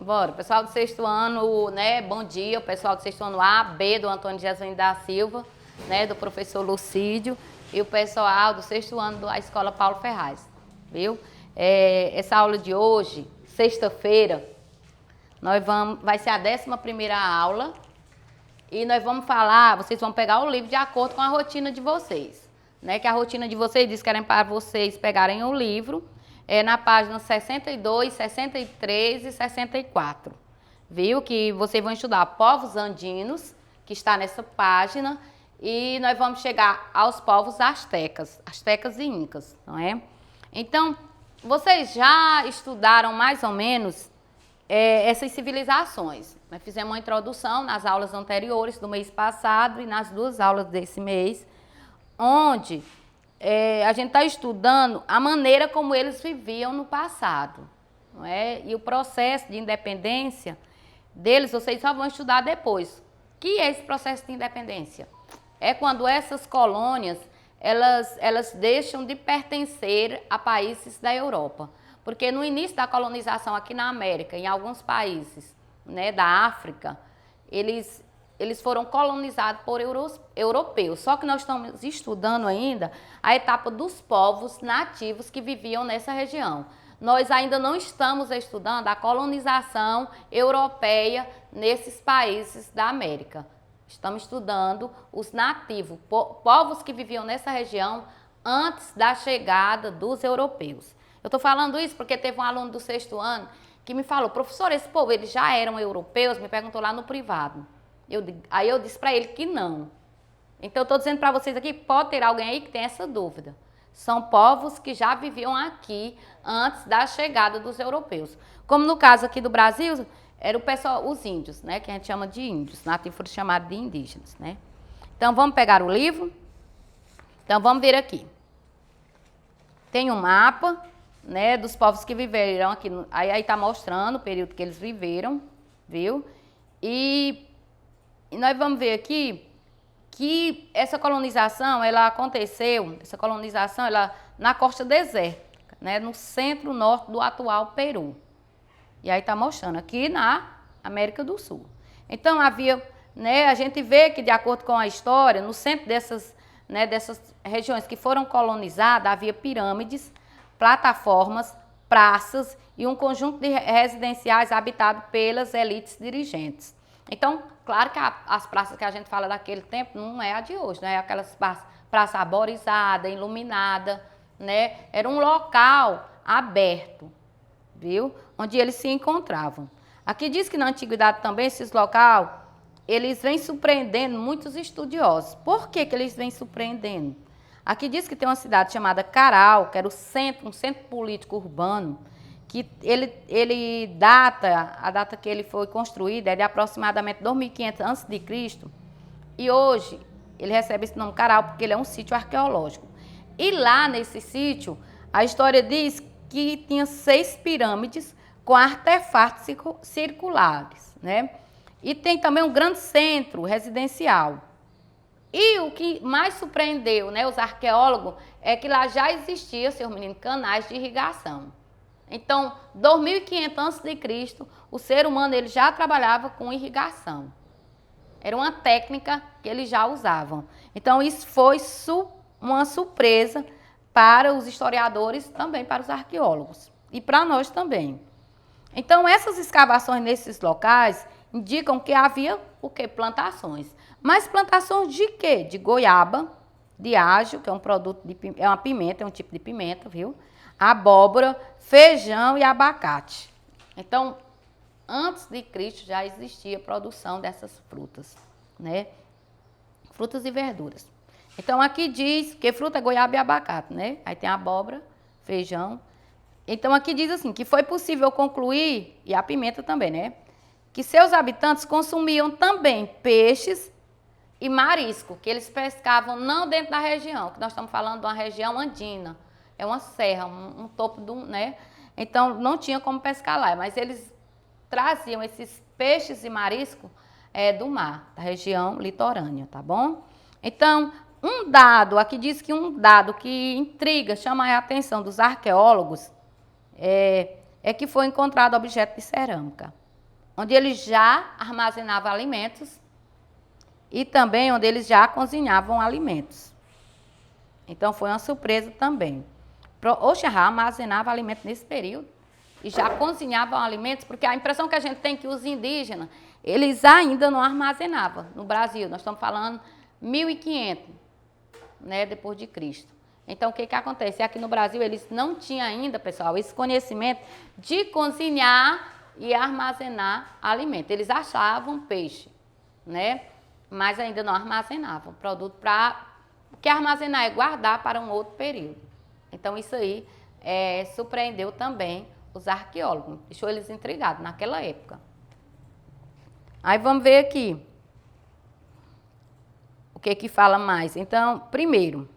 Bora, pessoal do sexto ano, né? Bom dia, o pessoal do sexto ano A, B, do Antônio Jesuíno da Silva, né? Do professor Lucídio, e o pessoal do sexto ano da Escola Paulo Ferraz, viu? Essa aula de hoje, sexta-feira, vai ser a 11ª aula, e nós vamos falar, vocês vão pegar o livro de acordo com a rotina de vocês, né? Que a rotina de vocês diz que querem para vocês pegarem o livro, na página 62, 63 e 64, viu? Que vocês vão estudar povos andinos, que está nessa página, e nós vamos chegar aos povos astecas e incas, não é? Então, vocês já estudaram mais ou menos essas civilizações. Nós fizemos uma introdução nas aulas anteriores do mês passado e nas 2 aulas desse mês, onde a gente está estudando a maneira como eles viviam no passado, não é? E o processo de independência deles, vocês só vão estudar depois. O que é esse processo de independência? É quando essas colônias, elas deixam de pertencer a países da Europa. Porque no início da colonização aqui na América, em alguns países, né, da África, eles foram colonizados por europeus. Só que nós estamos estudando ainda a etapa dos povos nativos que viviam nessa região. Nós ainda não estamos estudando a colonização europeia nesses países da América. Estamos estudando os nativos, povos que viviam nessa região antes da chegada dos europeus. Eu estou falando isso porque teve um aluno do sexto ano que me falou: professor, esse povo, eles já eram europeus? Me perguntou lá no privado. Aí eu disse para ele que não. Então eu estou dizendo para vocês aqui, pode ter alguém aí que tem essa dúvida. São povos que já viviam aqui antes da chegada dos europeus. Como no caso aqui do Brasil, era o pessoal, os índios, né? Que a gente chama de índios, nativos foram chamados de indígenas, né? Então vamos pegar o livro. Então vamos ver aqui. Tem um mapa, né, dos povos que viveram aqui. Aí está mostrando o período que eles viveram, viu? E nós vamos ver aqui que essa colonização, ela aconteceu, na costa desértica, né, no centro-norte do atual Peru. E aí está mostrando aqui na América do Sul. Então havia, né, a gente vê que de acordo com a história, no centro dessas regiões que foram colonizadas, havia pirâmides, plataformas, praças e um conjunto de residenciais habitados pelas elites dirigentes. Então, claro que as praças que a gente fala daquele tempo não é a de hoje, né? Aquelas praças arborizadas, iluminadas, né? Era um local aberto, viu? Onde eles se encontravam. Aqui diz que na antiguidade também esses locais, eles vêm surpreendendo muitos estudiosos. Por que eles vêm surpreendendo? Aqui diz que tem uma cidade chamada Caral, que era um centro político urbano, que a data que ele foi construído é de aproximadamente 2500 a.C. E hoje ele recebe esse nome Caral porque ele é um sítio arqueológico. E lá nesse sítio, a história diz que tinha 6 pirâmides com artefatos circulares, né? E tem também um grande centro residencial. E o que mais surpreendeu, né, os arqueólogos, é que lá já existia, seus meninos, canais de irrigação. Então, 2500 a.C., o ser humano ele já trabalhava com irrigação. Era uma técnica que eles já usavam. Então, isso foi uma surpresa para os historiadores, também para os arqueólogos. E para nós também. Então, essas escavações nesses locais indicam que havia o quê? Plantações. Mas plantações de quê? De goiaba, de ajo, que é um produto, é uma pimenta, é um tipo de pimenta, viu? Abóbora, feijão e abacate. Então, antes de Cristo já existia produção dessas frutas, né? Frutas e verduras. Então, aqui diz que fruta é goiaba e abacate, né? Aí tem abóbora, feijão. Então, aqui diz assim, que foi possível concluir, e a pimenta também, né? Que seus habitantes consumiam também peixes e marisco, que eles pescavam não dentro da região, que nós estamos falando de uma região andina. É uma serra, um topo de um, né? Então, não tinha como pescar lá, mas eles traziam esses peixes e marisco do mar, da região litorânea, tá bom? Então, aqui diz que um dado que intriga, chama a atenção dos arqueólogos, é que foi encontrado objeto de cerâmica. onde eles já armazenavam alimentos e também onde eles já cozinhavam alimentos. Então, foi uma surpresa também. Oxalá armazenava alimentos nesse período e já cozinhavam alimentos, porque a impressão que a gente tem é que os indígenas, eles ainda não armazenavam no Brasil. Nós estamos falando 1500, né, depois de Cristo. Então, o que acontece? Aqui no Brasil, eles não tinham ainda, pessoal, esse conhecimento de cozinhar e armazenar alimento. Eles achavam peixe, né? Mas ainda não armazenavam produto para... Porque armazenar é guardar para um outro período. Então, isso aí surpreendeu também os arqueólogos. Deixou eles intrigados naquela época. Aí, vamos ver aqui. O que fala mais? Então, primeiro,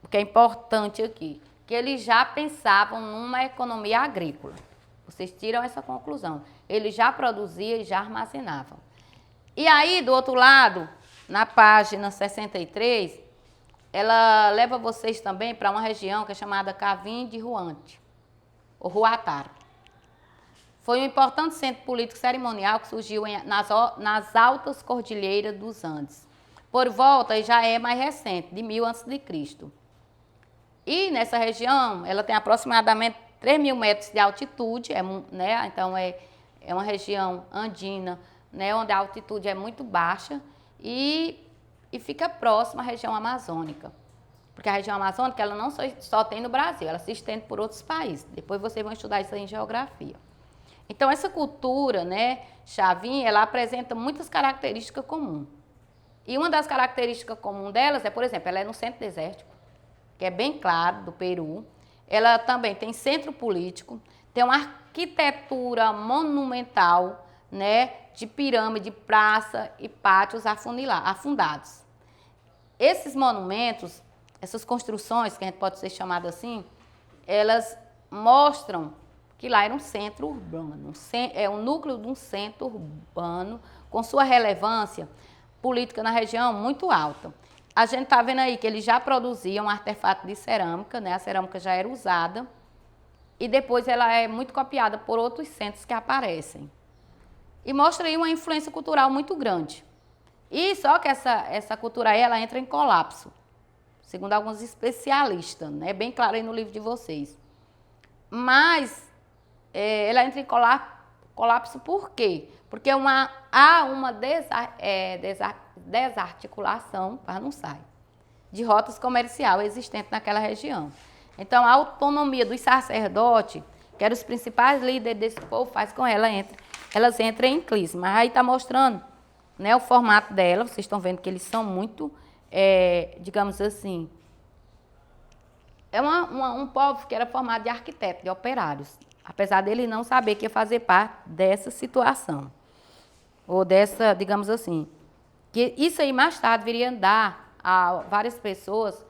o que é importante aqui, que eles já pensavam numa economia agrícola. Vocês tiram essa conclusão. Eles já produziam e já armazenavam. E aí, do outro lado, na página 63, ela leva vocês também para uma região que é chamada Cavim de Ruante, ou Ruataro. Foi um importante centro político cerimonial que surgiu nas altas cordilheiras dos Andes. Por volta, e já é mais recente, de 1000 a.C. E nessa região, ela tem aproximadamente 3.000 metros de altitude, né? Então é uma região andina, né? Onde a altitude é muito baixa e fica próxima à região amazônica. Porque a região amazônica ela não só tem no Brasil, ela se estende por outros países. Depois vocês vão estudar isso aí em geografia. Então essa cultura, né, Chavin, ela apresenta muitas características comuns. E uma das características comuns delas é, por exemplo, ela é no centro desértico, que é bem claro, do Peru. Ela também tem centro político, tem uma arquitetura monumental, né, de pirâmide, praça e pátios afundados. Esses monumentos, essas construções, que a gente pode ser chamada assim, elas mostram que lá era um centro urbano, é um núcleo de um centro urbano, com sua relevância política na região muito alta. A gente está vendo aí que eles já produziam um artefato de cerâmica, né? A cerâmica já era usada e depois ela é muito copiada por outros centros que aparecem. E mostra aí uma influência cultural muito grande. E só que essa cultura aí, ela entra em colapso, segundo alguns especialistas, né? Bem claro aí no livro de vocês. Mas ela entra em colapso por quê? Porque há uma desarticulação, para não sair, de rotas comerciais existentes naquela região. Então, a autonomia dos sacerdotes, que eram os principais líderes desse povo, faz com elas entrem em crise. Mas aí está mostrando, né, o formato dela. Vocês estão vendo que eles são muito, digamos assim, um povo que era formado de arquitetos, de operários. Apesar dele não saber que ia fazer parte dessa situação. Ou dessa, digamos assim, que isso aí mais tarde viria dar a várias pessoas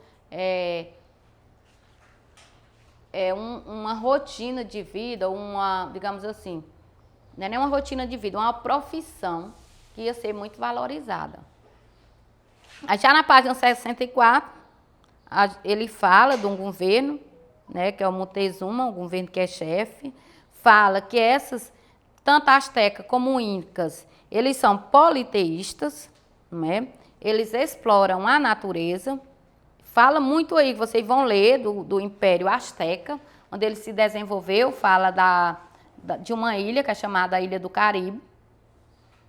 uma rotina de vida, digamos assim, não é nem uma rotina de vida, uma profissão que ia ser muito valorizada. Já na página 64, ele fala de um governo, né, que é o Montezuma, um governo que é chefe, fala que tanto astecas como incas, eles são politeístas, né? Eles exploram a natureza. Fala muito aí, vocês vão ler do Império Azteca, onde ele se desenvolveu, fala de uma ilha que é chamada a Ilha do Caribe,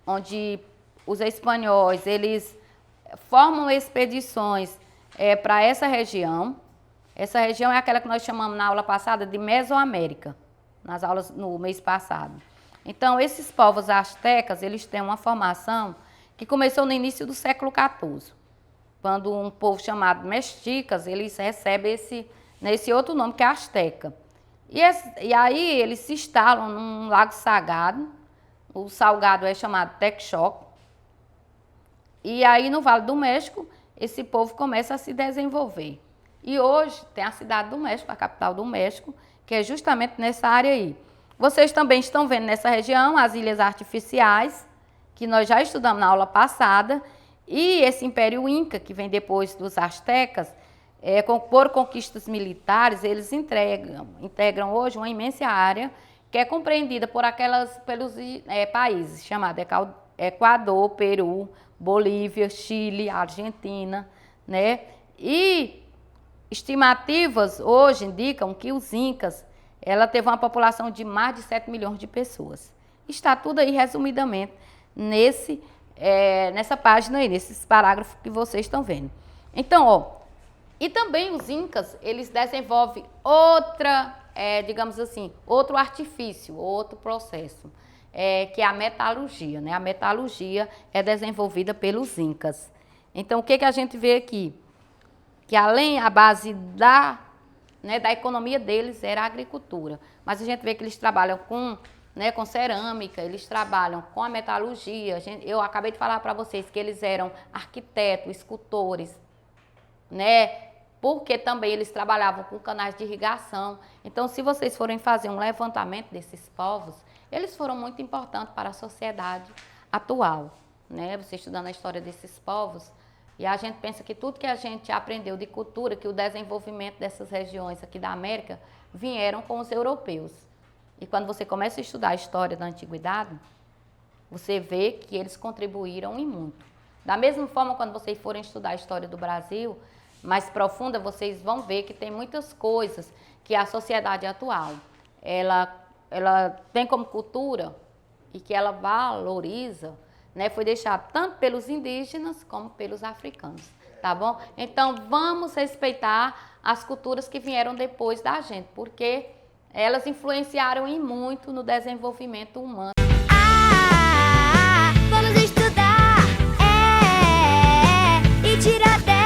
onde os espanhóis, eles formam expedições para essa região. Essa região é aquela que nós chamamos na aula passada de Mesoamérica, nas aulas no mês passado. Então, esses povos astecas, eles têm uma formação que começou no início do século XIV, quando um povo chamado mexicas, eles recebem esse outro nome, que é asteca. E aí, eles se instalam num lago salgado, o salgado é chamado Texcoco, e aí, no Vale do México, esse povo começa a se desenvolver. E hoje tem a cidade do México, a capital do México, que é justamente nessa área aí. Vocês também estão vendo nessa região as ilhas artificiais, que nós já estudamos na aula passada, e esse Império Inca, que vem depois dos astecas, por conquistas militares, eles integram hoje uma imensa área que é compreendida pelos países chamados Equador, Peru, Bolívia, Chile, Argentina, né? E estimativas hoje indicam que os Incas, ela teve uma população de mais de 7 milhões de pessoas. Está tudo aí resumidamente nessa página aí, nesses parágrafos que vocês estão vendo. Então, ó, e também os Incas, eles desenvolvem digamos assim, outro artifício, outro processo, que é a metalurgia, né? A metalurgia é desenvolvida pelos Incas. Então, o que a gente vê aqui? Que além a base da economia deles era a agricultura, mas a gente vê que eles trabalham com cerâmica, eles trabalham com a metalurgia. Eu acabei de falar para vocês que eles eram arquitetos, escultores, né? Porque também eles trabalhavam com canais de irrigação. Então, se vocês forem fazer um levantamento desses povos, eles foram muito importantes para a sociedade atual, né? Você estudando a história desses povos, e a gente pensa que tudo que a gente aprendeu de cultura, que o desenvolvimento dessas regiões aqui da América, vieram com os europeus. E quando você começa a estudar a história da antiguidade, você vê que eles contribuíram e muito. Da mesma forma, quando vocês forem estudar a história do Brasil, mais profunda, vocês vão ver que tem muitas coisas que a sociedade atual, ela tem como cultura e que ela valoriza, né? Foi deixado tanto pelos indígenas como pelos africanos, tá bom? Então, vamos respeitar as culturas que vieram depois da gente, porque elas influenciaram e muito no desenvolvimento humano. Vamos estudar, e tirar 10.